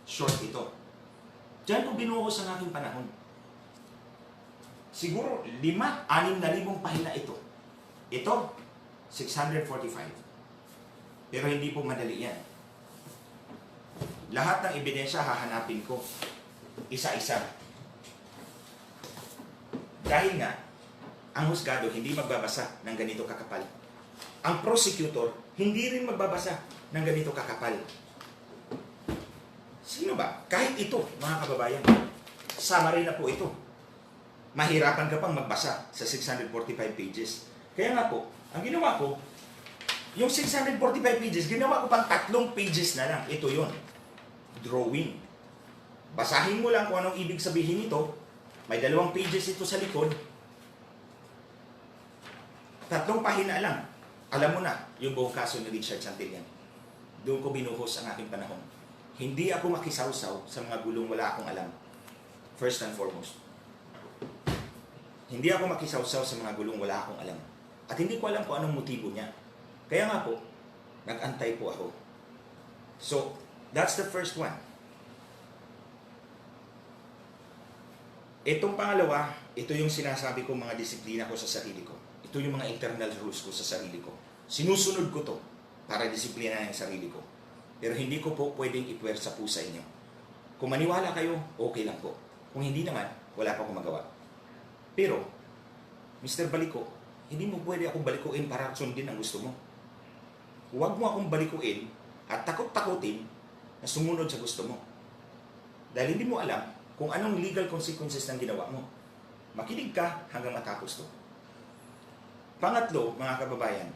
short ito. Diyan ko binuhos ang aking panahon. Siguro 5,000-6,000 pahina ito. Ito, 645. Pero hindi po madali yan. Lahat ng ebidensya hahanapin ko. Isa-isa. Dahil nga, ang husgado hindi magbabasa ng ganito kakapal. Ang prosecutor hindi rin magbabasa ng ganito kakapal. Sino ba? Kahit ito, mga kababayan, summary na po ito. Mahirapan ka pang magbasa sa 645 pages. Kaya nga po, ang ginawa ko, yung 645 pages, ginawa ko pang 3 pages na lang. Ito yon, drawing. Basahin mo lang kung anong ibig sabihin nito. May 2 pages ito sa likod. 3 pahina lang. Alam mo na yung buong kaso ni Richard Santillan. Doon ko binuhos ang aking panahon. Hindi ako makisawsaw sa mga gulong wala akong alam. First and foremost. Hindi ako makisawsaw sa mga gulong wala akong alam. At hindi ko alam kung anong motibo niya. Kaya nga po, nag-antay po ako. So, that's the first one. Itong pangalawa, ito yung sinasabi ko mga disiplina ko sa sarili ko. Ito yung mga internal rules ko sa sarili ko. Sinusunod ko to para disiplina yung sarili ko. Pero hindi ko po pwedeng ipwersa po sa inyo. Kung maniwala kayo, okay lang po. Kung hindi naman, wala pa akong magawa. Pero, Mr. Baliko, hindi mo pwede akong balikuin para sundin ang gusto mo. Huwag mo akong balikuin at takot-takutin na sumunod sa gusto mo. Dahil hindi mo alam kung anong legal consequences ng ginawa mo. Makinig ka hanggang matapos to. Pangatlo, mga kababayan,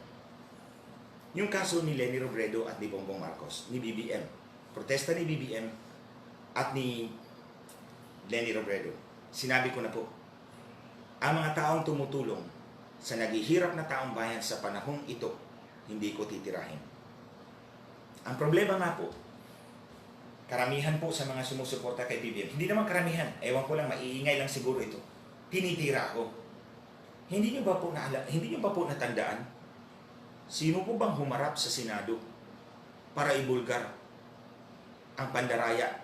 yung kaso ni Leni Robredo at ni Bongbong Marcos, ni BBM. Protesta ni BBM at ni Leni Robredo. Sinabi ko na po, ang mga taong tumutulong sa naghihirap na taong bayan sa panahong ito, hindi ko titirahin. Ang problema nga po, karamihan po sa mga sumusuporta kay BBM, hindi naman karamihan, ewan ko lang, maiingay lang siguro ito, tinitira ko. Hindi niyo ba po natandaan? Sino po bang humarap sa Senado para ibulgar ang pandaraya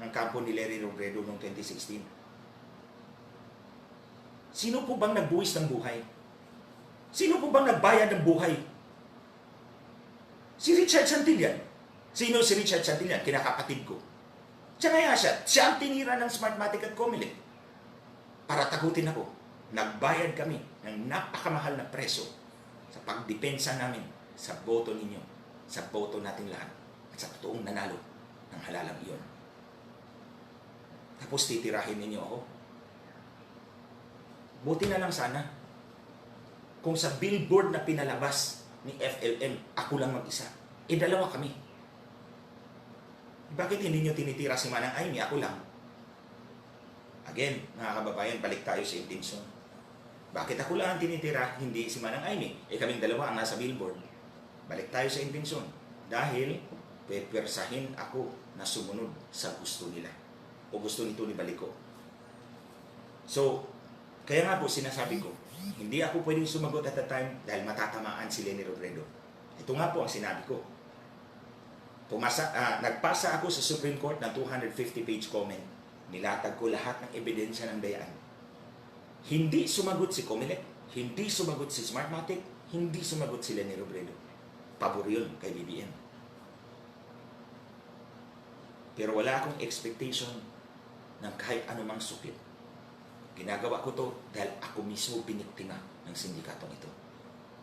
ng kampo ni Leni Robredo noong 2016? Sino po bang nagbuwis ng buhay? Sino po bang nagbayad ng buhay? Si Richard Santillan. Sino si Richard Santillan? Kinakapatid ko. Siya nga siya. Siya ang tinira ng Smartmatic at Comelec. Para takutin ako. Nagbayad kami ng napakamahal na preso sa pagdepensa namin sa boto ninyo, sa boto natin lahat, at sa totoong nanalo ng halalang iyon. Tapos titirahin ninyo ako. Buti na lang sana kung sa billboard na pinalabas ni FLM, ako lang mag-isa. Dalawa kami. Bakit hindi nyo tinitira si Manang Aimee? Ako lang. Again, mga kababayan, balik tayo sa intensyon. Bakit ako lang ang tinitira, hindi si Manang Aimee? Kaming dalawa ang nasa billboard. Balik tayo sa intensyon. Dahil, pepwersahin ako na sumunod sa gusto nila. O gusto nito ni Baliko. So, kaya nga po sinasabi ko, hindi ako pwedeng sumagot at the time dahil matatamaan si Leni Robredo. Ito nga po ang sinabi ko. Nagpasa ako sa Supreme Court ng 250-page comment. Nilatag ko lahat ng ebidensya ng dayaan. Hindi sumagot si Comelec, hindi sumagot si Smartmatic, hindi sumagot si Leni Robredo. Pabor yun kay BBM. Pero wala akong expectation ng kahit anumang sukit. Ginagawa ko to dahil ako mismo biniktima ng sindikatong ito.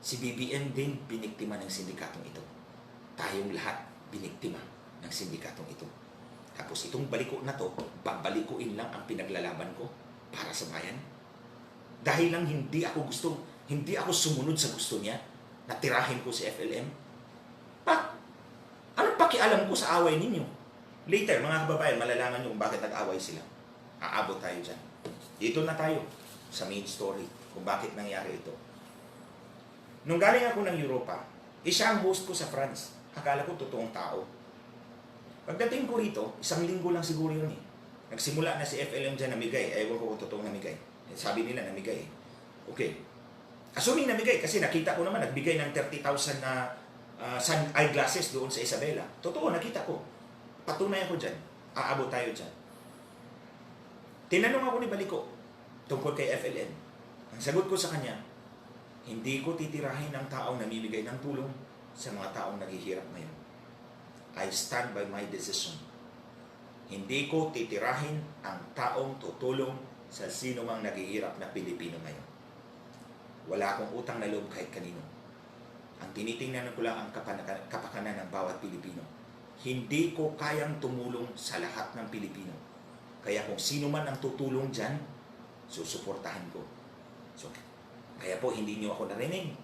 Si BBM din biniktima ng sindikatong ito. Tayong lahat biniktima ng sindikatong ito. Tapos itong baliko na to, babalikuin lang ang pinaglalaban ko para sa bayan. Dahil lang hindi ako sumunod sa gusto niya, na tirahin ko si FLM. Anong pakialam ko sa away ninyo? Later, mga kababayan, malalaman nyo kung bakit nag-away sila. Aabot tayo dyan. Dito na tayo sa main story kung bakit nangyari ito. Nung galing ako ng Europa, siya ang host ko sa France. Akala ko totoong tao. Pagdating ko rito, 1 linggo lang siguro yun eh. Nagsimula na si FLM dyan namigay. Ewan ko kung totoong namigay. Sabi nila namigay. Okay. Assuming namigay kasi nakita ko naman nagbigay ng 30,000 na eyeglasses doon sa Isabela. Totoo, nakita ko. Patunay ako dyan. Aabot tayo dyan. Tinanong ako ni Baliko tungkol kay FLN. Ang sagot ko sa kanya, hindi ko titirahin ang taong namimigay ng tulong sa mga taong naghihirap ngayon. I stand by my decision. Hindi ko titirahin ang taong tutulong sa sino mang naghihirap na Pilipino ngayon. Wala akong utang na loob kahit kanino. Ang tinitingnan ko lang ang kapakanan ng bawat Pilipino. Hindi ko kayang tumulong sa lahat ng Pilipino. Kaya kung sino man ang tutulong dyan, susuportahan ko. So, kaya po hindi niyo ako narinig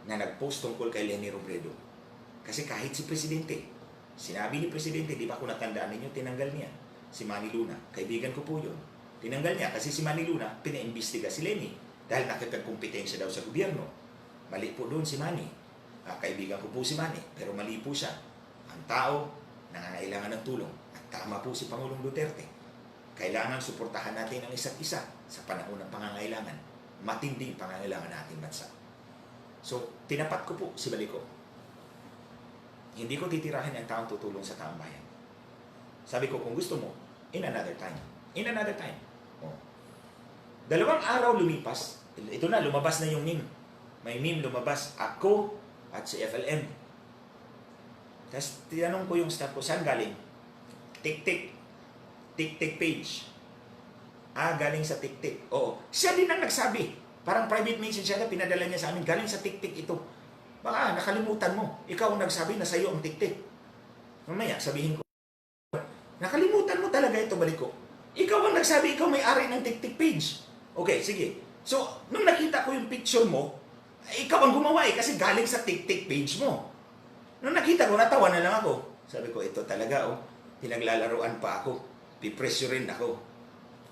na nag-post tungkol kay Leni Robredo. Kasi kahit si Presidente, sinabi ni Presidente, di ba kung natandaan ninyo, tinanggal niya si Manny Luna. Kaibigan ko po yun. Tinanggal niya kasi si Manny Luna, pinaimbestiga si Leni dahil nakipagkumpetensya daw sa gobyerno. Mali po doon si Manny. Kaibigan ko po si Manny, pero mali po siya. Ang tao, nangangailangan ng tulong. At tama po si Pangulong Duterte. Kailangan suportahan natin ang isa't isa sa panahon ng pangangailangan. Matinding pangangailangan natin bansa. So, tinapat ko po si Baliko. Hindi ko titirahin ang taong tutulong sa taong bayan. Sabi ko, kung gusto mo, in another time. In another time. Oh. 2 araw lumipas. Ito na, lumabas na yung meme. May meme lumabas. Ako at si FLM. Tapos tinanong ko yung staff ko, saan galing? Tik-tik. Tik-tik page. Galing sa tik-tik. Oo. Siya din ang nagsabi. Parang private message siya na pinadala niya sa amin. Galing sa tik-tik ito. Baka nakalimutan mo. Ikaw ang nagsabi na sa'yo ang tik-tik. Mamaya, sabihin ko. Nakalimutan mo talaga ito, Baliko. Ikaw ang nagsabi, ikaw may-ari ng tik-tik page. Okay, sige. So, nung nakita ko yung picture mo, ikaw ang gumawa kasi galing sa tik-tik page mo. Nung nakita ko, natawa na lang ako. Sabi ko, ito talaga, pinaglalaruan pa ako. Pipressurein ako.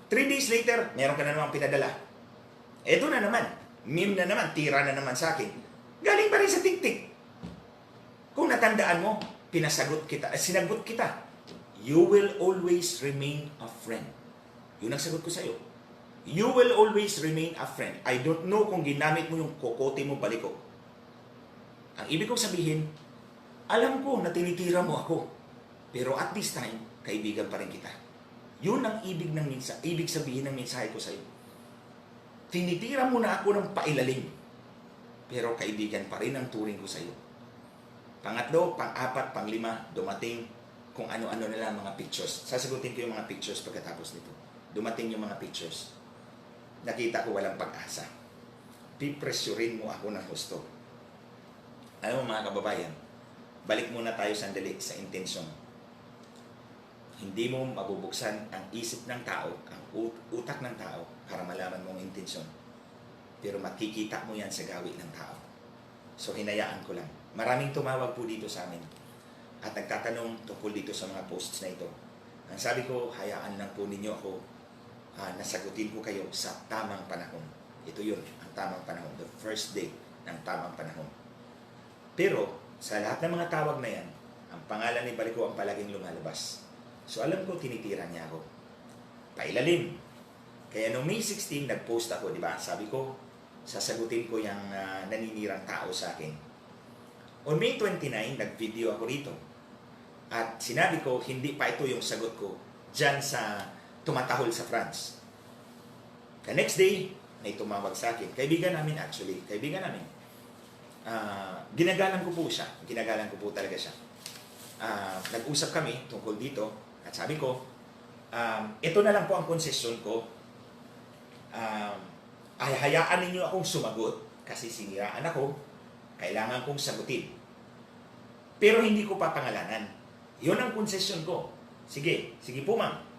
3 days later, meron ka na naman pinadala. Eto na naman. Meme na naman. Tira na naman sa akin. Galing pa rin sa tik-tik. Kung natandaan mo, sinagot kita. You will always remain a friend. Yun ang sagot ko sa'yo. You will always remain a friend. I don't know kung ginamit mo yung kokote mo, Baliko. Ang ibig kong sabihin, alam ko na tinitira mo ako. Pero at this time, kaibigan pa rin kita. Yun ang ibig sabihin ng mensahe ko sa'yo. Tinitira mo na ako ng pailalim. Pero kaibigan pa rin ang turing ko sa'yo. Pangatlo, pang-apat, pang-lima, dumating kung ano-ano nila mga pictures. Sasagutin ko yung mga pictures pagkatapos nito. Dumating yung mga pictures. Nakita ko walang pag-asa. Pipressurein mo ako ng gusto. Alam mo mga kababayan, balik muna tayo sandali sa intensyon. Hindi mo mabubuksan ang isip ng tao, ang utak ng tao para malaman mong intensyon. Pero makikita mo yan sa gawi ng tao. So hinayaan ko lang. Maraming tumawag po dito sa amin at nagtatanong tungkol dito sa mga posts na ito. Ang sabi ko, hayaan lang po ninyo ako nasagutin ko kayo sa tamang panahon. Ito yun, ang tamang panahon. The first day ng tamang panahon. Pero, sa lahat ng mga tawag na yan, ang pangalan ni Baliko ang palaging lumalabas. So, alam ko, tinitira niya ako. Pailalim. Kaya noong May 16, nag-post ako, di ba? Sabi ko, sasagutin ko yung naninirang tao sa akin. On May 29, nag-video ako rito. At sinabi ko, hindi pa ito yung sagot ko dyan sa tumatahol sa France. The next day, may tumawag sa akin. Kaibigan namin actually. Kaibigan namin. Ginagalang ko po siya. Ginagalang ko po talaga siya. Nag-usap kami tungkol dito. At sabi ko, ito na lang po ang konsesyon ko. Ay hayaan ninyo akong sumagot kasi siniraan ako. Kailangan kong sagutin. Pero hindi ko papangalanan. Yun ang konsesyon ko. Sige po ma'am.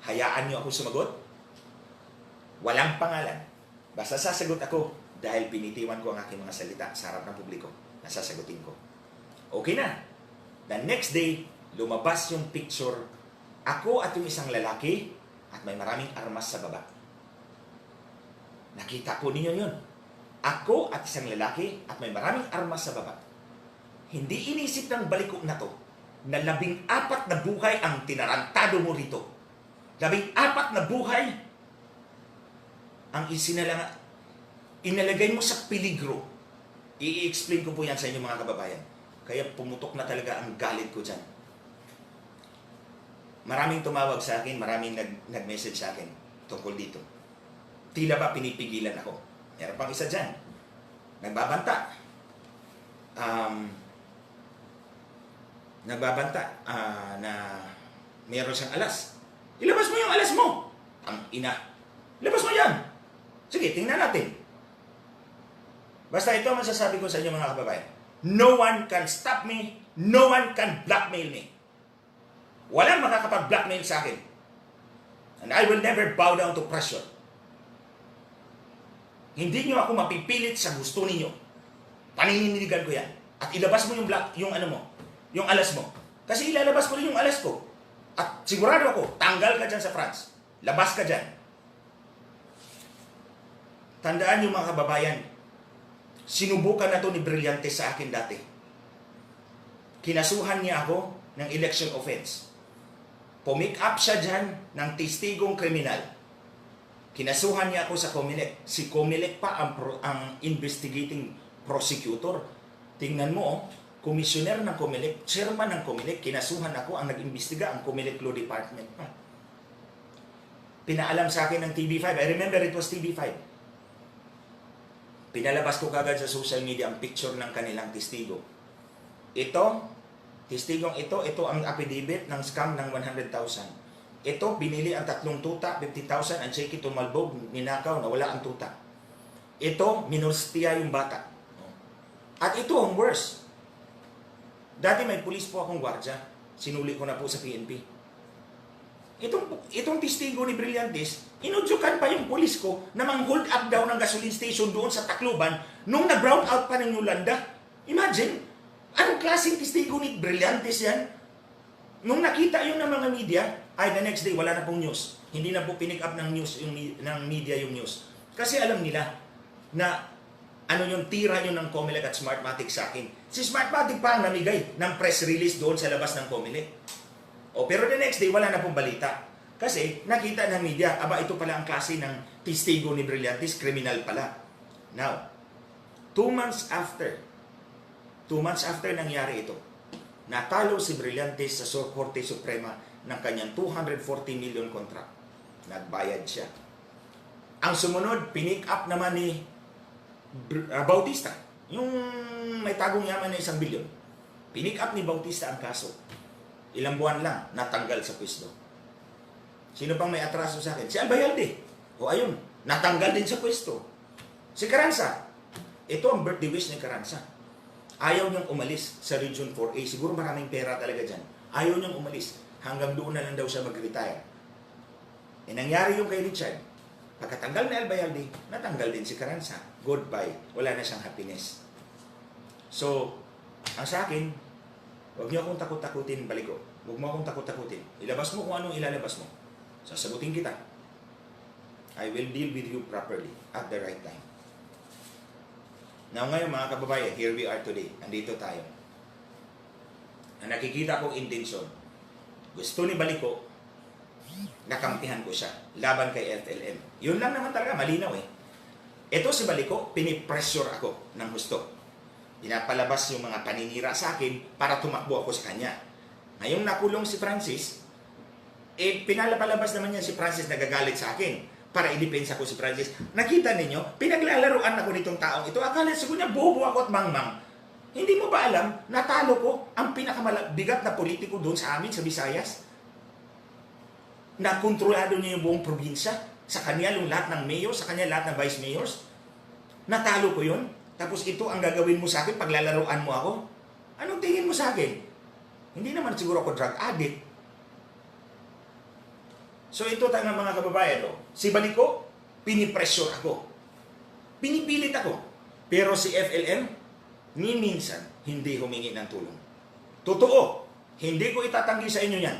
Hayaan niyo ako sumagot. Walang pangalan. Basta sasagot ako dahil pinitiwan ko ang aking mga salita sa harap ng publiko na sasagutin ko. Okay na. The next day, lumabas yung picture. Ako at yung isang lalaki at may maraming armas sa baba. Nakita po ninyo yun. Ako at isang lalaki at may maraming armas sa baba. Hindi inisip ng Baliko na to na 14 na buhay ang tinarantado mo rito. 14 na buhay ang inalagay mo sa peligro. I-explain ko po yan sa inyo mga kababayan. Kaya pumutok na talaga ang galit ko dyan. Maraming tumawag sa akin, maraming nag-message sa akin tungkol dito. Tila ba pinipigilan ako? Meron pang isa dyan. Nagbabanta. Na meron siyang alas. Ilabas mo yung alas mo. Ang ina. Ilabas mo yan. Sige, tingnan natin. Basta ito ang masasabi ko sa inyo mga kababayan. No one can stop me. No one can blackmail me. Walang makakapag-blackmail sa akin. And I will never bow down to pressure. Hindi nyo ako mapipilit sa gusto ninyo. Panininigan ko yan. At ilabas mo yung alas mo. Kasi ilalabas ko rin yung alas ko. At sigurado ako, tanggal ka dyan sa France. Labas ka dyan. Tandaan nyo mga kababayan, sinubukan na to ni Brillantes sa akin dati. Kinasuhan niya ako ng election offense. Pumick up siya dyan ng testigong kriminal. Kinasuhan niya ako sa Comelec. Si Comelec pa ang investigating prosecutor. Tingnan mo, commissioner ng Comelec, chairman ng Comelec, kinasuhan ako, ang nag-imbestiga, ang Comelec Law Department pa. Pinaalam sa akin ng TV5. I remember it was TV5. Pinalabas ko kagad sa social media ang picture ng kanilang testigo. Testigong ito ang affidavit ng scam ng 100,000. Ito, binili ang 3 tuta, 50,000, ang cheque tumalbog, ninakaw, nawala ang tuta. Ito, minulstiya yung bata. At ito ang worst. Dati may pulis po akong gwardya. Sinuli ko na po sa PNP. Itong testigo ni Brillantes, inudyukan pa yung pulis ko na mang-hold up daw ng gasoline station doon sa Tacloban nung nag-brown out pa ng Yolanda. Imagine, anong klaseng testigo ni Brillantes yan? Nung nakita yun ng mga media, the next day, wala na pong news. Hindi na po pinick up ng media yung news. Kasi alam nila na yung tira yun ng Comelec at Smartmatic sa akin. Si Smartmatic pa ang namigay ng press release doon sa labas ng Comelec. Pero the next day, wala na pong balita. Kasi nakita ng media, ito pala ang klase ng testigo ni Brillantes, criminal pala. Now, 2 months after nangyari ito, natalo si Brillantes sa Korte Suprema ng kanyang 240 million contract. Nagbayad siya. Ang sumunod, pinick up naman ni Bautista, yung may tagong yaman na 1 bilyon. Pinick up ni Bautista ang kaso. Ilang buwan lang, natanggal sa pwesto. Sino pang may atraso sa akin? Si Albayalde. Ayun, natanggal din sa pwesto. Si Carranza. Ito ang birthday wish ni Carranza. Ayaw niyang umalis sa Region 4A. Siguro maraming pera talaga dyan. Ayaw niyang umalis. Hanggang doon na lang daw siya mag-retire. Nangyari yung kay Richard. Pagkatanggal na Albayalde, natanggal din si Carranza. Goodbye. Wala na siyang happiness. So, ang sa akin, huwag niyo akong takot-takutin, Baliko. Huwag mo akong takot-takutin. Ilabas mo kung anong ilalabas mo. Sasagutin kita. I will deal with you properly at the right time. Now ngayon mga kababayan, here we are today. Andito tayo. Ang nakikita kong intensyon, gusto ni Baliko, nakampihan ko siya laban kay FLM. Yun lang naman talaga, malinaw eh. Ito si Baliko, pinipressure ako ng gusto. Pinapalabas yung mga paninira sa akin para tumakbo ako sa kanya. Ngayong nakulong si Francis, pinapalabas naman niya si Francis nagagalit sa akin para idepensa ko si Francis. Nakita ninyo, pinaglalaruan ako nitong taong ito. Akala siguro niya bobo ako at mangmang. Hindi mo ba alam, natalo ko ang pinakamabigat na politiko doon sa amin, sa Visayas? Nakontrolado niya yung buong probinsya. Sa kanya yung lahat ng mayor, sa kanya lahat ng vice mayors. Natalo ko yun. Tapos ito ang gagawin mo sa akin, paglalaruan mo ako. Anong tingin mo sa akin? Hindi naman siguro ako drug addict. So ito tayo mga kababayan. Si Baliko, pinipressure ako. Pinipilit ako. Pero si FLM, ni minsan, hindi humingi ng tulong. Totoo, hindi ko itatanggi sa inyo yan.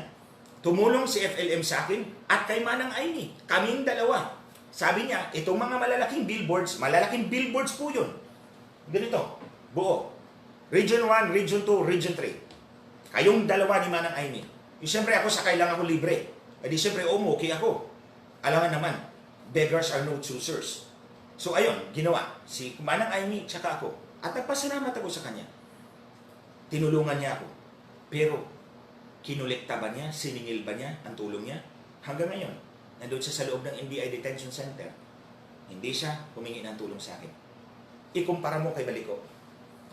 Tumulong si FLM sa akin at kay Manang Aimee. Kaming dalawa. Sabi niya, itong mga malalaking billboards po yun. Ganito, buo. Region 1, Region 2, Region 3. Kayong dalawa ni Manang Aimee. Siyempre ako, sakay lang ako libre. Di siyempre, okay ako. Alangan naman, beggars are no choosers. So ayun, ginawa. Si Manang Aimee, tsaka ako. At nagpasalamat ako sa kanya. Tinulungan niya ako. Pero, Kinolekta ba niya? Siningil ba niya ang tulong niya? Hanggang ngayon, nandun siya sa loob ng NBI Detention Center. Hindi siya humingi ng tulong sa akin. Ikumpara mo kay Baliko.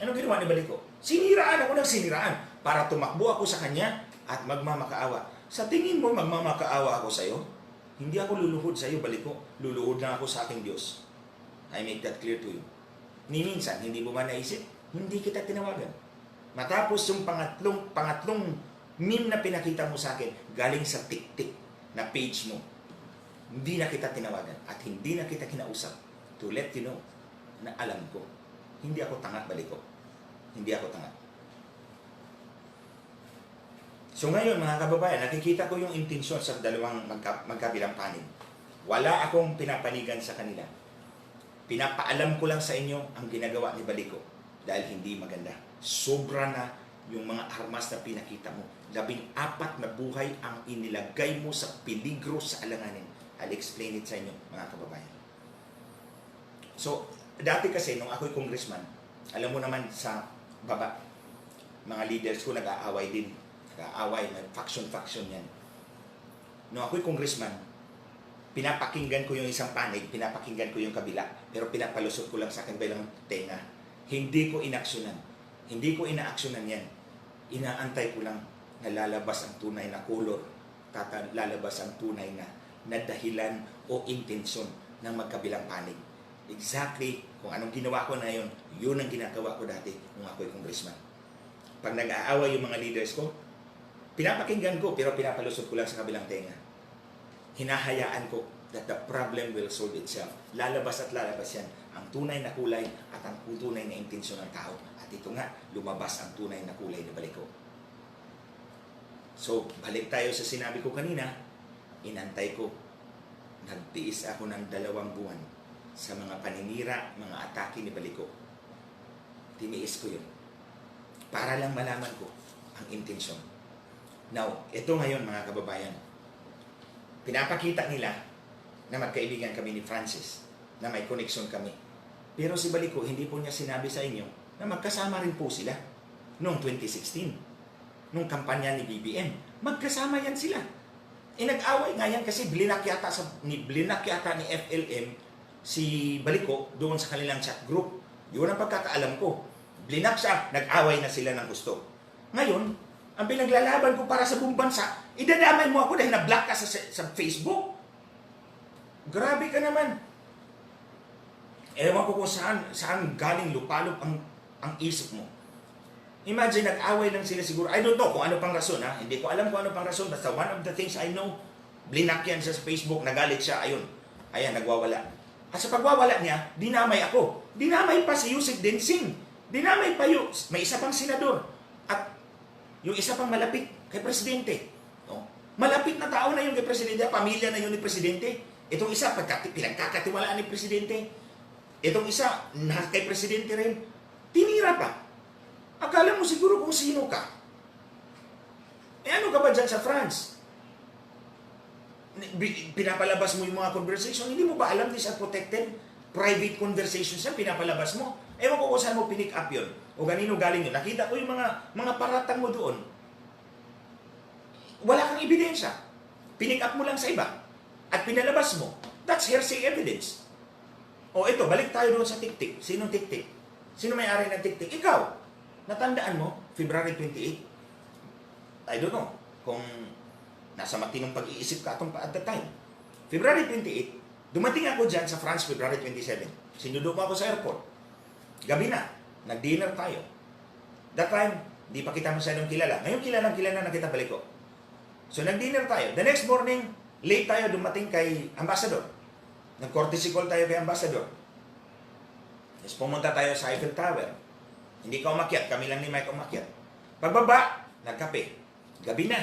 Ano ginawa ni Baliko? Siniraan ako ng siniraan para tumakbo ako sa kanya at magmamakaawa. Sa tingin mo, magmamakaawa ako sa iyo? Hindi ako luluhod sa iyo, Baliko. Luluhod lang ako sa aking Diyos. I make that clear to you. Ni minsan, hindi mo ba naisip? Hindi kita tinawagan. Matapos yung pangatlong meme na pinakita mo sa akin, galing sa TikTok na page mo, hindi na kita tinawagan at hindi na kita kinausap to let you know na alam ko, hindi ako tanga, Baliko. Hindi ako tanga. So ngayon, mga kababayan, nakikita ko yung intensyon sa dalawang magkabilang panig. Wala akong pinapanigan sa kanila. Pinapaalam ko lang sa inyo ang ginagawa ni Baliko dahil hindi maganda. Sobra na yung mga armas na pinakita mo. 14 na buhay ang inilagay mo sa peligro sa alanganin. I'll explain it sa inyo, mga kababayan. So, dati kasi, nung ako'y congressman, alam mo naman sa baba, mga leaders ko nag-aaway din. Nag-aaway, faction-faction yan. Nung ako'y congressman, pinapakinggan ko yung isang panig, pinapakinggan ko yung kabila, pero pinapalusot ko lang sa kabilang tenga. Hindi ko inaksyonan. Hindi ko inaaksyonan yan. Inaantay ko lang na lalabas ang tunay na color, lalabas ang tunay na dahilan o intensyon ng magkabilang panig. Exactly kung anong ginawa ko na yun ang ginagawa ko dati nung ako'y congressman. Pag nag-aaway yung mga leaders ko, pinapakinggan ko pero pinapalusot ko lang sa kabilang tenga. Hinahayaan ko that the problem will solve itself. Lalabas at lalabas yan ang tunay na kulay at ang tunay na intensyon ng tao. At ito nga, lumabas ang tunay na kulay na Baliko. So, balik tayo sa sinabi ko kanina, inantay ko. Nagtiis ako ng 2 buwan sa mga paninira, mga atake ni Baliko. Tiniis ko yun. Para lang malaman ko ang intensyon. Now, ito ngayon mga kababayan, pinapakita nila na magkaibigan kami ni Francis, na may connection kami. Pero si Baliko, hindi po niya sinabi sa inyo na magkasama rin po sila noong 2016. Nung kampanya ni BBM, magkasama yan sila. Nag-away nga yan kasi blinak yata ni FLM si Baliko doon sa kanilang chat group. Yun ang pagkakaalam ko. Blinak siya, nag-away na sila ng gusto. Ngayon, ang pinaglalaban ko para sa buong bansa, idadamay mo ako dahil na-block ka sa Facebook. Grabe ka naman. Ewan ko kung saan galing lupalop ang isip mo. Imagine, nag-away lang sila siguro. I don't know kung ano pang rason, ha? Hindi ko alam kung ano pang rason. Basta one of the things I know, blinak yan siya sa Facebook, nagalit siya, ayun. Ayan, nagwawala. At sa pagwawala niya, dinamay ako. Dinamay pa si Yusek Densing. Dinamay pa yung, may isa pang senador. At yung isa pang malapit kay Presidente. No? Malapit na tao na yung kay Presidente, pamilya na yun ni Presidente. Itong isa, pinagkakatiwalaan ni Presidente. Itong isa, kay Presidente rin, tinira pa. Akala mo siguro kung sino ka. Ano ka ba dyan sa France? Pinapalabas mo yung mga conversation, hindi mo ba alam these are protected? Private conversations yan, pinapalabas mo. Ewan ko kung saan mo pinick up yun. O ganino galing yun. Nakita ko yung mga paratang mo doon. Wala kang ebidensya. Pinick up mo lang sa iba. At pinalabas mo. That's hearsay evidence. O ito, balik tayo doon sa TikTok. Sinong TikTok? Sino may-ari ng TikTok? Ikaw. Natandaan mo, February 28. I don't know kung nasa matinong pag-iisip ka at the time. February 28, dumating ako dyan sa France February 27. Sinundo ko ako sa airport. Gabi na, nag-dinner tayo. That time, di pa kita masyadong kilala. Ngayon kilala na kita Baliko. So nag-dinner tayo. The next morning, late tayo dumating kay Ambassador. Nag-courtesy call tayo kay Ambassador. Tapos pumunta tayo sa Eiffel Tower. Hindi ka umakyat, kami lang ni Mike umakyat. Pagbaba, nagkape. Gabi na,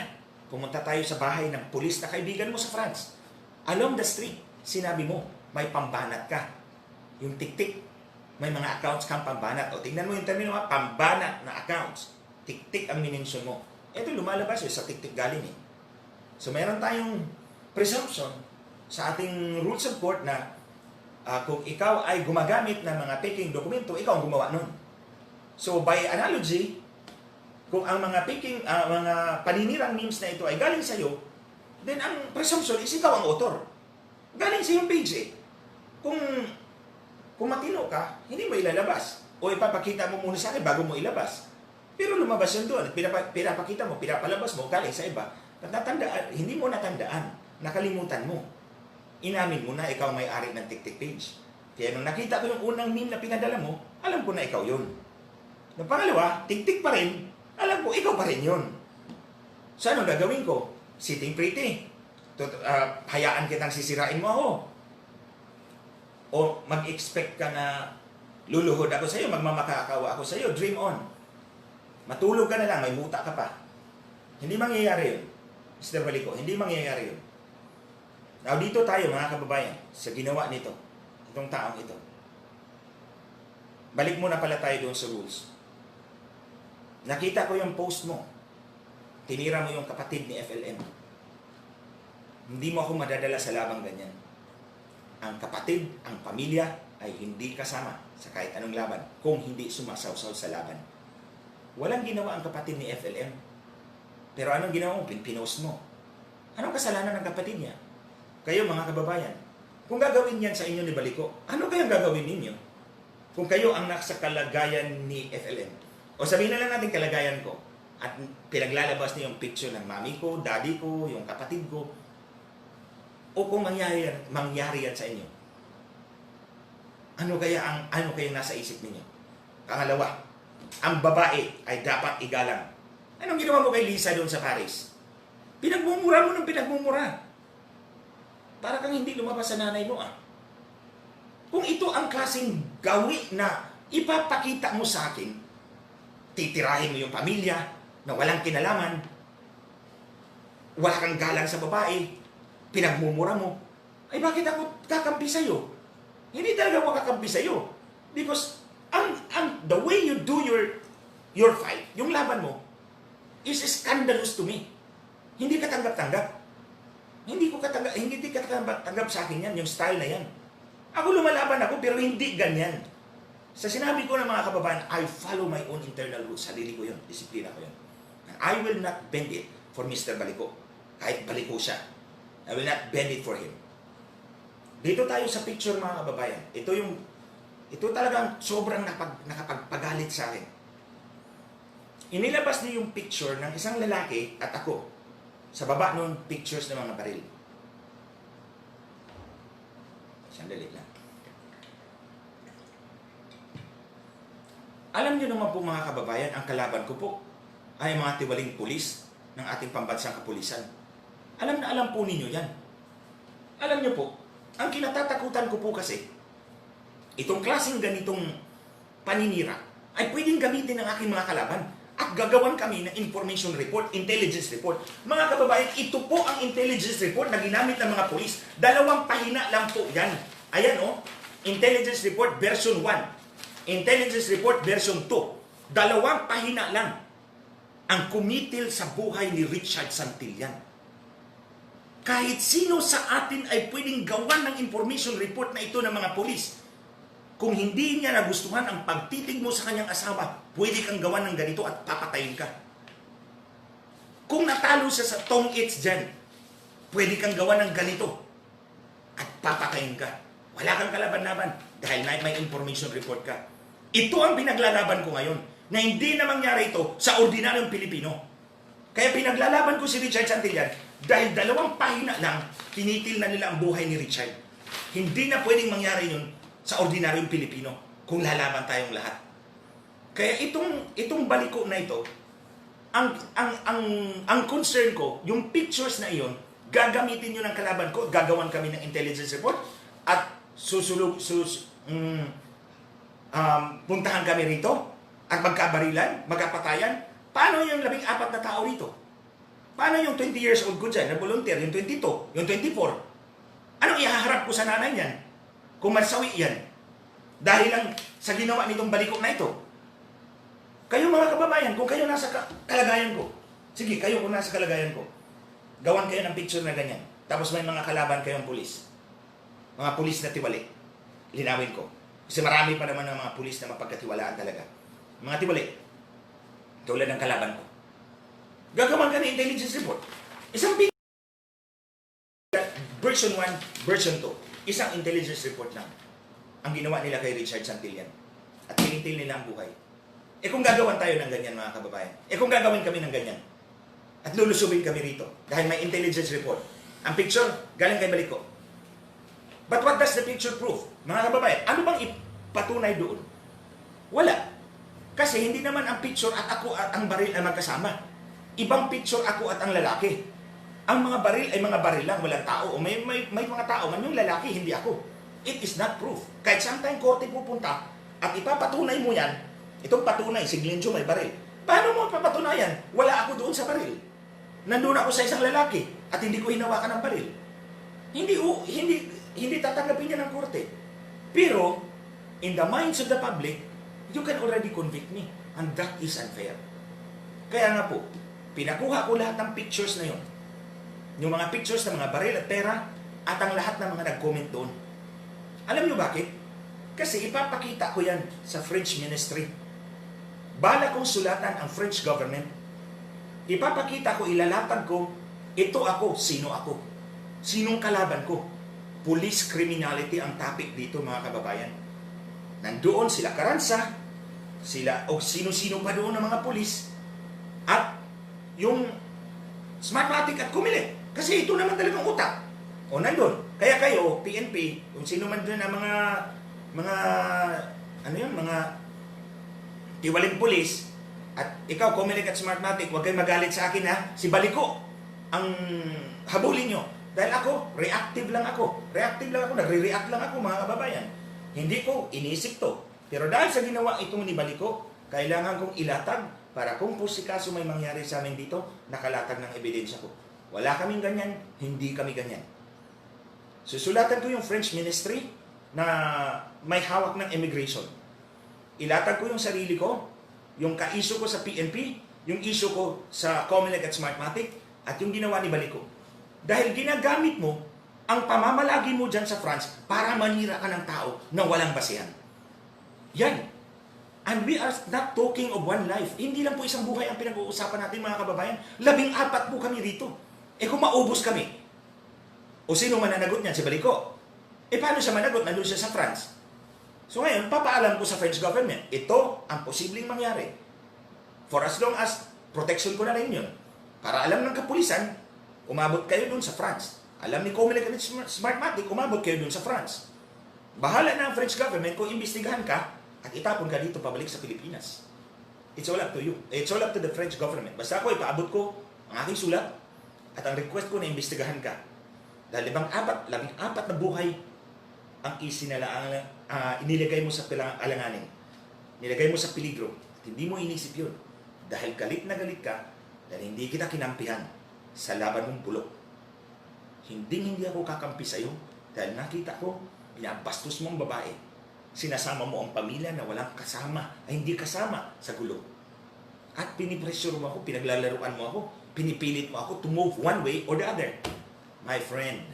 pumunta tayo sa bahay ng pulis na kaibigan mo sa France. Along the street, sinabi mo, may pambanat ka. Yung TikTok, may mga accounts kang pambanat. O tingnan mo yung termino, pambanat na accounts. TikTok ang minensyon mo. Ito lumalabas sa TikTok galing eh. So mayroon tayong presumption sa ating rules of court na kung ikaw ay gumagamit ng mga taking dokumento, ikaw ang gumawa nun. So by analogy, Kung ang mga paninirang memes na ito ay galing sa'yo, then ang presumption is ikaw ang author. Galing sa yung page eh. Kung matino ka, hindi mo ilalabas. O ipapakita mo muna sa akin bago mo ilabas. Pero lumabas yun doon. Pinapakita mo, pinapalabas mo, galing sa iba. Hindi mo natandaan. Nakalimutan mo. Inamin mo na ikaw may-ari ng TikTok page. Kaya nung nakita ko yung unang meme na pinadala mo, alam ko na ikaw yun. Na pangalawa, TikTok pa rin, alam ko, ikaw pa rin yun. So ano gagawin ko? Sitting pretty. Hayaan kitang sisirain mo ako. O mag-expect ka na luluhod ako sa'yo, magmamakakawa ako sa'yo, dream on. Matulog ka na lang, may muta ka pa. Hindi mangyayari yun. Mr. Balico, hindi mangyayari yun. Now dito tayo mga kababayan, sa ginawa nito, itong taong ito. Balik muna pala tayo doon sa rules. Nakita ko yung post mo. Tinira mo yung kapatid ni FLM. Hindi mo ako madadala sa labang ganyan. Ang kapatid, ang pamilya ay hindi kasama sa kahit anong laban kung hindi sumasawsaw sa laban. Walang ginawa ang kapatid ni FLM. Pero anong ginawa mo? Pinost mo. Anong kasalanan ng kapatid niya? Kayo mga kababayan, kung gagawin yan sa inyo ni Balico, ano kayang gagawin ninyo? Kung kayo ang nasa kalagayan ni FLM. O sabihin na lang natin kalagayan ko. At pinaglalabas niyo yung picture ng mami ko, daddy ko, yung kapatid ko. O kung mangyari yan sa inyo. Ano kaya nasa isip niyo? Pangalawa, ang babae ay dapat igalang. Anong ginawa mo kay Lisa doon sa Paris? Pinagmumura mo ng pinagmumura. Para kang hindi lumabas sa nanay mo Kung ito ang klaseng gawi na ipapakita mo sa akin, titirahin mo yung pamilya na walang kinalaman, wala kang galang sa babae, pinagmumura mo, ay bakit ako kakampi sa'yo? Hindi talaga ako kakampi sa'yo. Because the way you do your fight, yung laban mo, is scandalous to me. Hindi ka tanggap-tanggap. Hindi ka tanggap sa akin yan, yung style na yan. Ako lumalaban ako, pero hindi ganyan. Sa sinabi ko ng mga kababayan, I follow my own internal rules. Sarili ko yun, disiplina ko yun. And I will not bend it for Mr. Balico. Kahit Balico siya. I will not bend it for him. Dito tayo sa picture mga kababayan. Ito talagang sobrang nakapagpagalit sa akin. Inilabas niya yung picture ng isang lalaki at ako sa baba nun pictures ng mga baril. Sandali lang. Alam niyo naman po mga kababayan, ang kalaban ko po ay mga tiwaling pulis ng ating pambansang kapulisan. Alam na alam po ninyo yan. Alam niyo po, ang kinatatakutan ko po kasi, itong klaseng ganitong paninira ay pwedeng gamitin ng aking mga kalaban at gagawan kami ng information report, intelligence report. Mga kababayan, ito po ang intelligence report na ginamit ng mga pulis. 2 pahina lang po yan. Ayan intelligence report version 1. Intelligence report version 2. 2 pahina lang ang kumitil sa buhay ni Richard Santillan. Kahit sino sa atin ay pwedeng gawan ng information report na ito ng mga pulis. Kung hindi niya nagustuhan ang pagtitig mo sa kanyang asawa, pwede kang gawan ng ganito at papatayin ka. Kung natalo siya sa tong-its dyan, pwede kang gawan ng ganito at papatayin ka. Wala kang kalaban-laban dahil may information report ka. Ito ang pinaglalaban ko ngayon na hindi na mangyari ito sa ordinaryong Pilipino. Kaya pinaglalaban ko si Richard Santillan dahil 2 pahina lang, tinitil na nila ang buhay ni Richard. Hindi na pwedeng mangyari yun sa ordinaryong Pilipino kung lalaban tayong lahat. Kaya itong Balico na ito, ang concern ko, yung pictures na iyon, gagamitin nyo ng kalaban ko, gagawan kami ng intelligence report, at puntahan kami rito, at magkabarilan, magkapatayan. Paano yung 14 na tao rito? Paano yung 20 years old ko dyan, na volunteer, yung 22, yung 24? Anong ihaharap ko sa nanay niyan? Kung masawi yan, dahil lang sa ginawa nitong Balico na ito. Kayo mga kababayan, kung kayo nasa kalagayan ko, sige, kayo kung nasa kalagayan ko, gawan kayo ng picture na ganyan. Tapos may mga kalaban kayong pulis. Mga pulis na tiwali. Linawin ko. Kasi marami pa naman ng mga pulis na mapagkatiwalaan talaga. Mga tiwali. tulad ng kalaban ko. Gagawan ka ng intelligence report. Isang version 1, version 2. Isang intelligence report lang ang ginawa nila kay Richard Santillan. At tinitil nila ang buhay. Kung gagawan tayo ng ganyan, mga kababayan, kung gagawin kami ng ganyan, at lulusubin kami rito, dahil may intelligence report, ang picture, galing kay Balico. But what does the picture prove? Mga kababayan, ano bang ipatunay doon? Wala. Kasi hindi naman ang picture at ako at ang baril ay magkasama. Ibang picture ako at ang lalaki. Ang mga baril ay mga baril lang, walang tao. O may mga tao man, yung lalaki, hindi ako. It is not proof. Kahit saan tayong korte pupunta at ipapatunay mo yan, itong patunay, si Glenjo may baril. Paano mo papatunayan? Wala ako doon sa baril. Nandun ako sa isang lalaki at hindi ko hinawakan ng baril. Hindi tatanggapin niya ng korte. Pero, in the minds of the public, you can already convict me. And that is unfair. Kaya nga po, pinakuha ko lahat ng pictures na yun. Yung mga pictures ng mga baril at pera at ang lahat ng mga nag-comment doon. Alam niyo bakit? Kasi ipapakita ko yan sa French ministry. Bala kong sulatan ang French government. Ipapakita ko, ilalatag ko, ito ako, sino ako. Sinong kalaban ko. Police criminality ang topic dito, mga kababayan. Nandoon sila Carranza, sila o sino-sino pa doon ng mga pulis, at yung Smartmatic at Comelec. Kasi ito naman talagang utak. O nandun. Kaya kayo, PNP, kung sino man doon ang mga tiwaling pulis, at ikaw, Comelec at Smartmatic, huwag kayong magalit sa akin ha, si Balico ang habulin nyo. Dahil ako, reactive lang ako, nagre-react lang ako, mga kababayan. Hindi ko iniisip to. Pero dahil sa ginawa itong ni Balico, kailangan kong ilatag para kung po si kaso may mangyari sa amin dito, nakalatag ng ebidensya ko. Wala kaming ganyan, hindi kami ganyan. Susulatan ko yung French ministry na may hawak ng immigration. Ilatag ko yung sarili ko, yung ka-issue ko sa PNP, yung issue ko sa Comelec at Smartmatic, at yung ginawa ni Balico. Dahil ginagamit mo ang pamamalagi mo dyan sa France para manira ka ng tao na walang basehan. Yan. And we are not talking of one life. Hindi lang po isang buhay ang pinag-uusapan natin, mga kababayan. 14 po kami rito. Kung maubos kami, o sino mananagot niyan? Si Balico. Paano siya managot? Nandun siya sa France. So ngayon, papaalam ko sa French government, ito ang posibleng mangyari. For as long as protection ko na rin yun. Para alam ng kapulisan, umabot kayo dun sa France. Alam ni Comelec at Smartmatic, umabot kayo dun sa France. Bahala na ang French government kung imbestigahan ka at itapon ka dito pabalik sa Pilipinas. It's all up to you. It's all up to the French government. Basta ako, ipaabot ko ang aking sulat at ang request ko na imbestigahan ka. Dahil 14 na buhay ang inilagay mo sa alanganin. Nilagay mo sa peligro. At hindi mo inisip yun. Dahil galit na galit ka, dahil hindi kita kinampihan sa laban mong bulok. Hindi ako kakampi sa'yo dahil nakita ko, pinabastos mong babae. Sinasama mo ang pamilya na walang kasama, ay hindi kasama sa gulo. At pinipressure mo ako, pinaglalaruan mo ako, pinipilit mo ako to move one way or the other. My friend,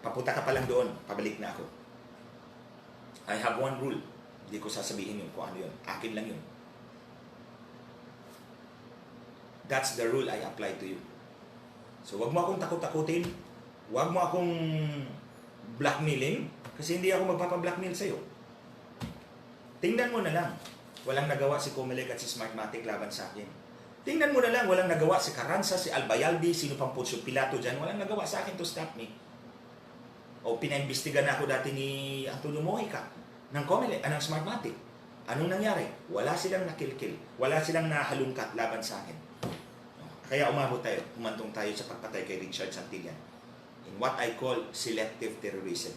papunta ka pa lang doon, pabalik na ako. I have one rule. Hindi ko sasabihin yun kung ano yun. Akin lang yun. That's the rule I apply to you. So, wag mo akong takot-takutin. Wag mo akong blackmailing. Kasi hindi ako magpapa-blackmail sa'yo. Tingnan mo na lang. Walang nagawa si Comelec at si Smartmatic laban sa akin. Tingnan mo na lang. Walang nagawa si Carranza, si Albayalde, sino pang Poncio Pilato dyan. Walang nagawa sa akin to stop me. O pinaimbestigan na ako dati ni Antonio Mojica ng Comelec, ng Smartmatic. Anong nangyari? Wala silang nakilkil. Wala silang nahalungkat laban sa akin. Kaya umabot tayo, umantong tayo sa pagpatay kay Richard Santillan. In what I call selective terrorism.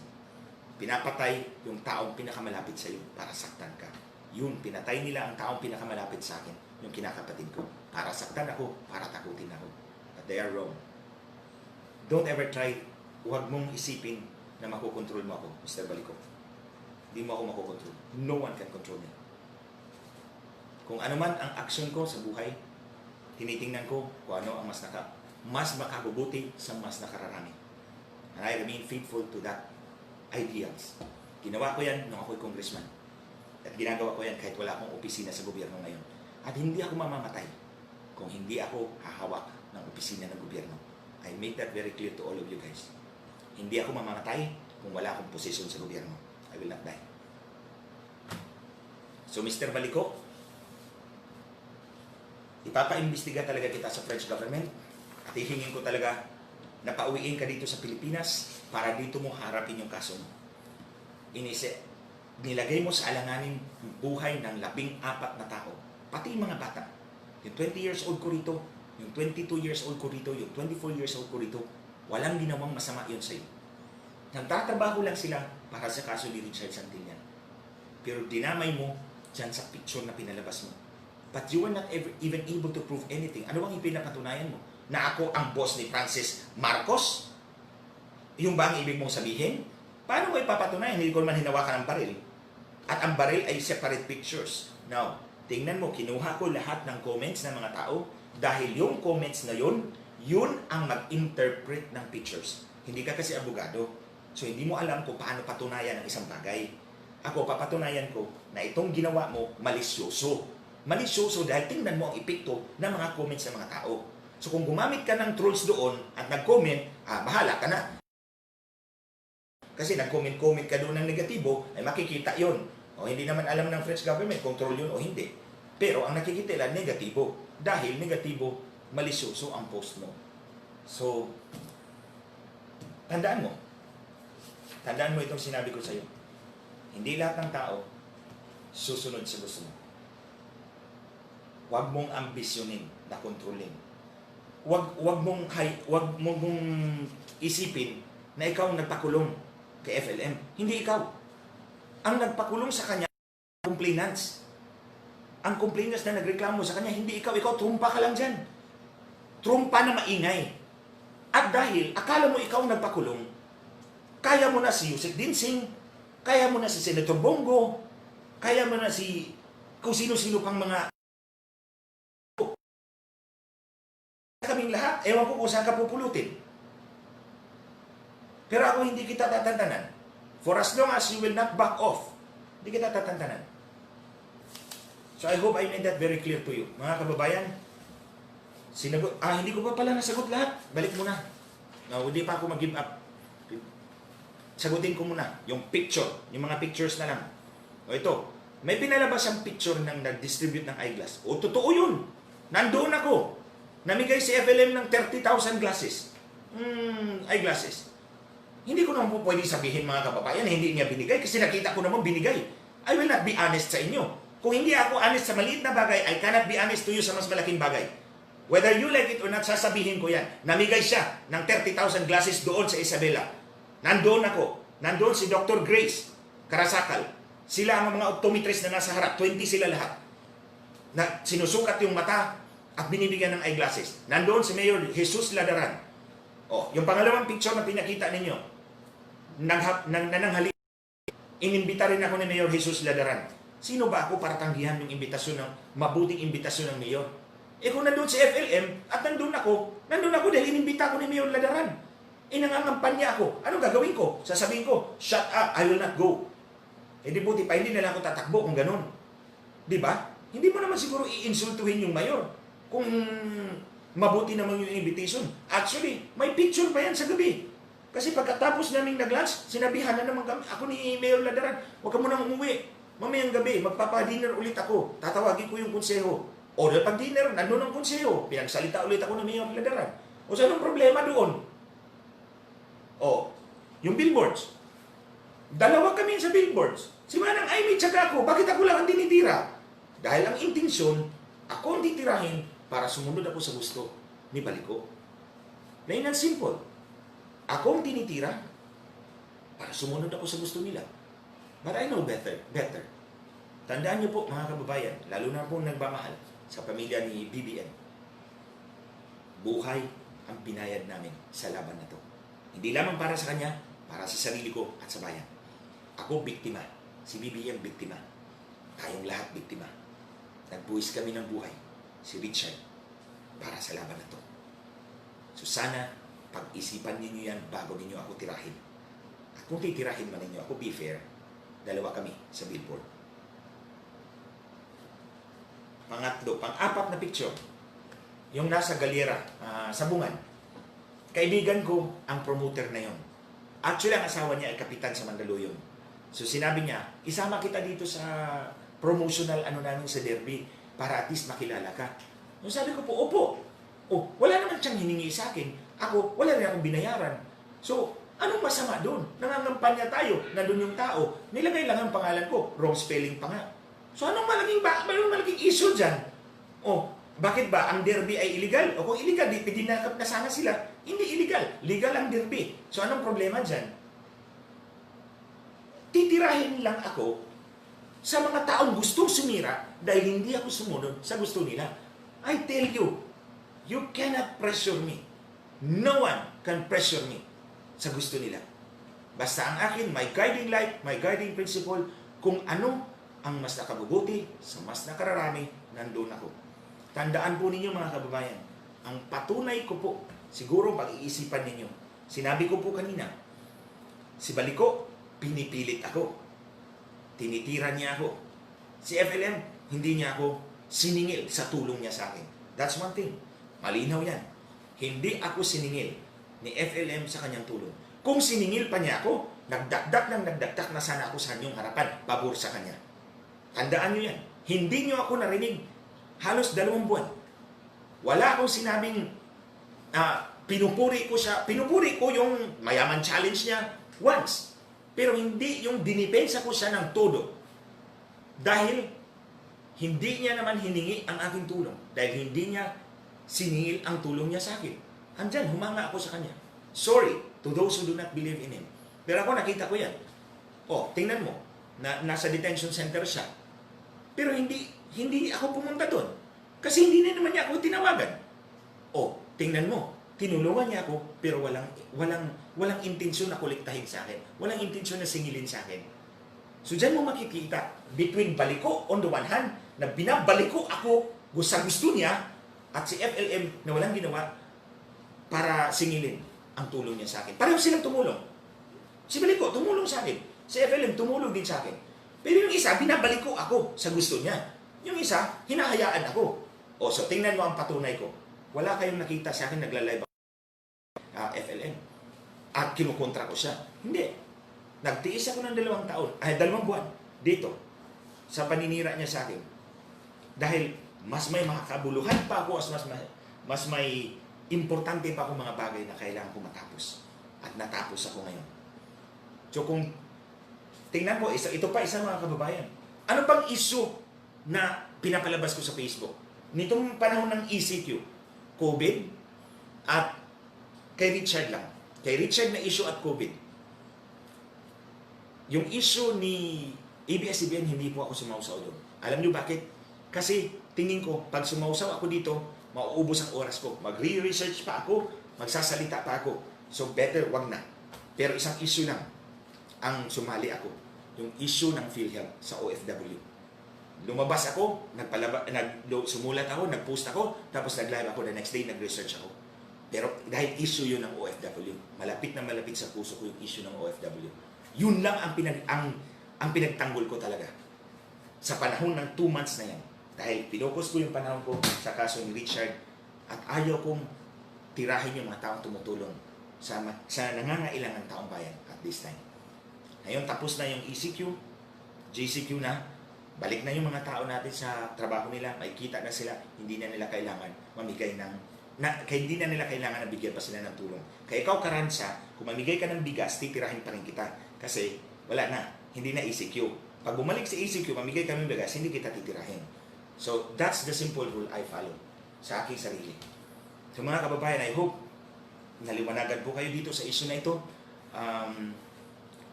Pinapatay yung taong pinakamalapit sa iyo para saktan ka. Yun, pinatay nila ang taong pinakamalapit sa akin, yung kinakapatid ko. Para saktan ako, para takutin ako. But they are wrong. Don't ever try, huwag mong isipin na makokontrol mo ako, Mr. Balico. Hindi mo ako makokontrol. No one can control me. Kung ano man ang action ko sa buhay, tinitingnan ko kung ano ang mas makabubuti sa mas nakararami. And I remain faithful to that ideals. Ginawa ko yan nung ako'y congressman. At ginagawa ko yan kahit wala akong opisina sa gobyerno ngayon. At hindi ako mamamatay kung hindi ako hahawak ng opisina ng gobyerno. I make that very clear to all of you guys. Hindi ako mamamatay kung wala akong posisyon sa gobyerno. I will not die. So, Mr. Baliko, ipapaimbestiga talaga kita sa French government at hihingin ko talaga na pauwiin ka dito sa Pilipinas para dito mo harapin yung kaso mo. Nilagay mo sa alanganin buhay ng 14 na tao, pati yung mga bata. Yung 20 years old ko rito, yung 22 years old ko rito, yung 24 years old ko rito, walang ginawang masama yun sa'yo. Nagtatrabaho lang sila para sa kaso ni Richard Santillan. Pero dinamay mo dyan sa picture na pinalabas mo. But you were not even able to prove anything. Ano bang ipinapatunayan mo? Na ako ang boss ni Francis Marcos? Yung ba ang ibig mong sabihin? Paano mo ipapatunayan? Hindi ko naman hinawakan ang baril. At ang baril ay separate pictures. Now, tingnan mo, kinuha ko lahat ng comments ng mga tao dahil yung comments na yun ang mag-interpret ng pictures. Hindi ka kasi abogado. So, hindi mo alam kung paano patunayan ang isang bagay. Ako, papatunayan ko na itong ginawa mo malisyoso. Malisyoso dahil tingnan mo ang epekto ng mga comments ng mga tao. So kung gumamit ka ng trolls doon at nag-comment, bahala ka na. Kasi nag-comment ka doon ng negatibo, ay makikita yon. O hindi naman alam ng French government kung troll yun o hindi. Pero ang nakikita nila, negatibo. Dahil negatibo, malisyoso ang post mo. So, tandaan mo. Tandaan mo itong sinabi ko sa iyo. Hindi lahat ng tao susunod sa gusto mo. Huwag mong ambisyonin na kontrolin. Huwag mong isipin na ikaw ang nagpakulong kay FLM. Hindi ikaw. Ang nagpakulong sa kanya, complainants. Ang complainants na nagreklamo sa kanya, hindi ikaw. Ikaw, trumpa ka lang dyan. Trumpa na maingay. At dahil, akala mo ikaw ang nagpakulong, kaya mo na si Yusek Dinsing, kaya mo na si Senator Bongo, kaya mo na si kung sino-sino pang mga kaming lahat, ewan ko kung saan ka pupulutin. Pero ako hindi kita tatantanan. For as long as you will not back off, hindi kita tatantanan. So I hope I made that very clear to you. Mga kababayan, sinagot, hindi ko pa pala nasagot lahat. Balik muna. No, hindi pa ako mag-give up. Sagutin ko muna yung picture, yung mga pictures na lang. O ito, may pinalabas ang picture ng nag-distribute ng eyeglass. O totoo yun. Nandoon ako. Namigay si FLM ng 30,000 glasses. Eyeglasses. Hindi ko naman po pwede sabihin mga kababayan na hindi niya binigay kasi nakita ko naman binigay. I will not be honest sa inyo. Kung hindi ako honest sa maliit na bagay, I cannot be honest to you sa mas malaking bagay. Whether you like it or not, sasabihin ko yan. Namigay siya ng 30,000 glasses doon sa Isabela. Nandoon ako. Nandoon si Dr. Grace Karasakal. Sila ang mga optometrist na nasa harap. 20 sila lahat. Na sinusukat yung mata at binibigyan ng eyeglasses. Nandoon si Mayor Jesus Ladaran. Yung pangalawang picture na pinakita ninyo, nananghali. Inimbita rin ako ni Mayor Jesus Ladaran. Sino ba ako para tanggihan yung imbitasyon ng mabuting imbitasyon ng Mayor? Kung nandoon si FLM at nandun ako dahil inimbita ko ni Mayor Ladaran. Nangangampan niya ako. Ano gagawin ko? Sasabihin ko, shut up, I will not go. Di buti pa, hindi na ako tatakbo kung ganun. Di ba? Hindi mo naman siguro i-insultuhin yung Mayor kung mabuti naman yung invitation. Actually, may picture pa yan sa gabi. Kasi pagkatapos naming nag-lunch, sinabihan na naman kami, ako ni Mayor Ladaran, huwag ka munang umuwi. Mamayang gabi, magpapa-dinner ulit ako. Tatawagin ko yung konseho. O pag dinner, nandun ang konseho. Pinagsalita ulit ako ni Mayor Ladaran. O sa anong problema doon? Yung billboards. Dalawa kami sa billboards. Si Manang Aimee tsaka ako, bakit ako lang ang tinitira? Dahil ang intensyon, ako ang titirahin para sumunod ako sa gusto ni Baliko. Plain and simple. Ako ang tinitira para sumunod ako sa gusto nila. But I know better. Tandaan niyo po mga kababayan, lalo na po nagmamahal sa pamilya ni BBM. Buhay ang binayad namin sa laban na to. Hindi lamang para sa kanya, para sa sarili ko at sa bayan. Ako biktima. Si BBM biktima. Tayong lahat biktima. Nagbuwis kami ng buhay. Si Richard para sa laban na to. So sana, pag-isipan ninyo yan bago ninyo ako tirahin. At kung titirahin man ninyo ako, be fair, dalawa kami sa billboard. Pangatlo, pang-apat na picture, yung nasa Galera, Sabungan. Kaibigan ko ang promoter na yon. Actually, ang asawa niya ay kapitan sa Mandaluyong. So sinabi niya, isama kita dito sa promotional namin sa derby para at least makilala ka. So sabi ko po, opo. Oh, wala naman siyang hiningi sa akin. Ako, wala rin akong binayaran. So, anong masama doon? Nangangampanya tayo, nandun yung tao. Nilagay lang ang pangalan ko, wrong spelling pa nga. So anong malaking issue dyan? Oh, bakit ba ang derby ay illegal? O kung illegal, di dinakap na sana sila. Hindi illegal. Legal ang derby. So anong problema dyan? Titirahin lang ako sa mga taong gustong sumira dahil hindi ako sumunod sa gusto nila. I tell you, you cannot pressure me. No one can pressure me sa gusto nila. Basta ang akin, my guiding light, my guiding principle, kung ano ang mas nakabubuti sa mas nakararami, nandun ako. Tandaan po ninyo mga kababayan, ang patunay ko po, siguro pag-iisipan ninyo, sinabi ko po kanina, si Baliko, pinipilit ako. Tinitira niya ako. Si FLM, hindi niya ako siningil sa tulong niya sa akin. That's one thing. Malinaw yan. Hindi ako siningil ni FLM sa kanyang tulong. Kung siningil pa niya ako, nagdakdak na sana ako sa kanyang harapan, pabor sa kanya. Tandaan niyo yan. Hindi niyo ako narinig halos 2 buwan. Wala akong sinabing pinupuri ko siya. Pinupuri ko yung mayaman challenge niya once. Pero hindi yung dinipensa ko siya ng todo. Dahil hindi niya naman hiningi ang aking tulong. Dahil hindi niya siningil ang tulong niya sa akin. Andyan, humanga ako sa kanya. Sorry to those who do not believe in him. Pero ako nakita ko yan. Oh, tingnan mo. Nasa detention center siya. Pero hindi ako pumunta doon. Kasi hindi na naman niya ako tinawagan. Oh, tingnan mo. Tinulungan niya ako, pero walang intensyon na kolektahin sa akin. Walang intensyon na singilin sa akin. So dyan mo makikita, between Baliko on the one hand, na binabaliko ako sa gusto niya, at si FLM na walang ginawa para singilin ang tulong niya sa akin. Pareho silang tumulong. Si Baliko, tumulong sa akin. Si FLM, tumulong din sa akin. Pero yung isa, binabaliko ako sa gusto niya. Yung isa, hinahayaan ako. O, so tingnan mo ang patunay ko. Wala kayong nakita sa akin nagla-live FLM. At kinukontra ko siya. Hindi. Nagtiis ako ng 2 taon, 2 buwan dito sa paninira niya sa akin. Dahil mas may makakabuluhan pa ako, mas may importante pa akong mga bagay na kailangan ko matapos. At natapos ako ngayon. So kung tingnan mo, ito pa isang mga kababayan. Ano bang issue na pinapalabas ko sa Facebook? Nitong panahon ng ECQ, COVID, at kay Richard lang. Kay Richard na issue at COVID. Yung issue ni ABS-CBN, hindi po ako sumausaw doon. Alam niyo bakit? Kasi tingin ko, pag sumausaw ako dito, mauubos ang oras ko. Magre-research pa ako, magsasalita pa ako. So better, wag na. Pero isang issue lang ang sumali ako. Yung issue ng PhilHealth sa OFW. Lumabas ako, sumulat ako, nag-post ako, tapos nag-live ako the next day, nag-research ako. Pero dahil issue yun ng OFW, malapit na malapit sa puso ko yung issue ng OFW. Yun lang ang pinagtanggol ko talaga. Sa panahon ng 2 months na yan. Dahil pinokus ko yung panahon ko sa kaso ni Richard at ayaw kong tirahin yung mga taong tumutulong sa nangangailangan taong bayan at this time. Ngayon, tapos na yung ECQ, JCQ na, balik na yung mga tao natin sa trabaho nila, may kita na sila, hindi na nila kailangan mamigay hindi na nila kailangan na bigyan pa sila ng tulong. Kaya ikaw, Karansa, kung mamigay ka ng bigas, titirahin pa rin kita. Kasi wala na, hindi na ECQ. Pag bumalik sa ECQ, mamigay kami ng bigas, hindi kita titirahin. So, that's the simple rule I follow sa aking sarili. So mga kababayan, I hope naliwanagan po kayo dito sa issue na ito.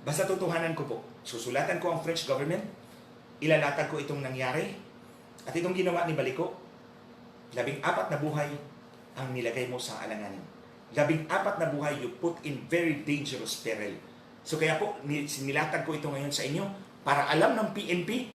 Basta tutuhanan ko po. Susulatan ko ang French government, ilalatag ko itong nangyari, at itong ginawa ni Baliko, 14 na buhay ang nilagay mo sa alanganin. 14 na buhay you put in very dangerous peril. So kaya po, nilatag ko ito ngayon sa inyo para alam ng PNP